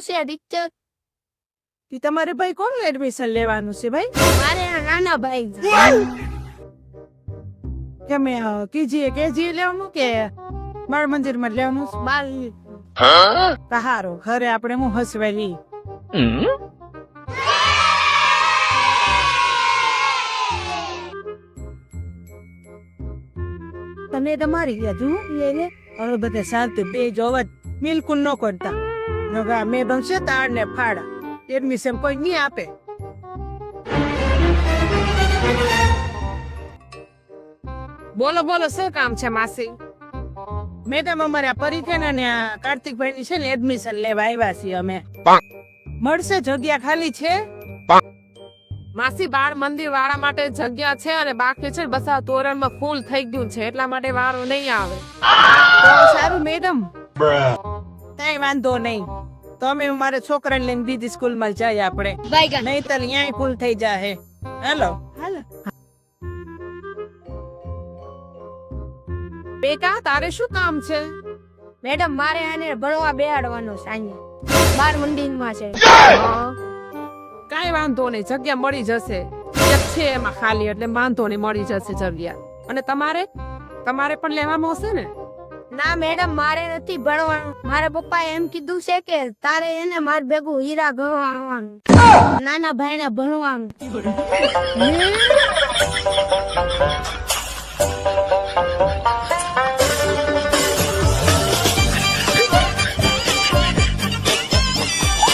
છે ટીચર? ઈ તમારે ભાઈ કોનું એડમિશન લેવાનું છે ભાઈ? મારે આ નાના ભાઈ છે. કેમે કેજી લેવાનું કે બાળ મંદિર માં લેવાનું છે? બાલ હારો ઘરે આપણે હું હસવાઈ તમે તમારી ગયા જુઓ એને હવે બધા શાંતિ બે જોવા બિલકુલ ન કરતા મેડમ છે તાર ને ફાડા એડમિશન કોઈ નહીં આપે. બોલો બોલો શું કામ છે માસી? મેડમ અમારા પરિચય ને કાર્તિકભાઈ ની છે ને એડમિશન લેવા આવ્યા છીએ અમે. મળશે જગ્યા ખાલી છે? માસી બાળ મંદિર વાળા માટે જગ્યા છે અને બાકી છે બસ આ તોરણમાં ફૂલ થઈ ગયું છે એટલા માટે વારો નહીં આવે. તો સારું મેડમ કઈ વાંધો નહીં તો અમે મારા છોકરાને લઈને બીજી સ્કૂલ માં જઈએ આપણે નહીં તો અહીંયા ફૂલ થઈ જાય. હેલો હાલો બેટા તારે શું કામ છે? મેડમ મારે આને ભણવા બેહાડવાનો છે અહીંયા બાર મંદિરમાં છે. કાઈ વાંધો નહીં જગ્યા મળી જશે. એક છે એમાં ખાલી એટલે વાંધો નહીં મળી જશે જગ્યા. અને તમારે પણ લેવામાં હશે ને? ના મેડમ મારે નથી ભણવાનું. મારા પપ્પાએ એમ કીધું છે કે તારે એને માર ભેગું હીરા ગણવા આવવાનું, નાના ભાઈને ભણવાનું.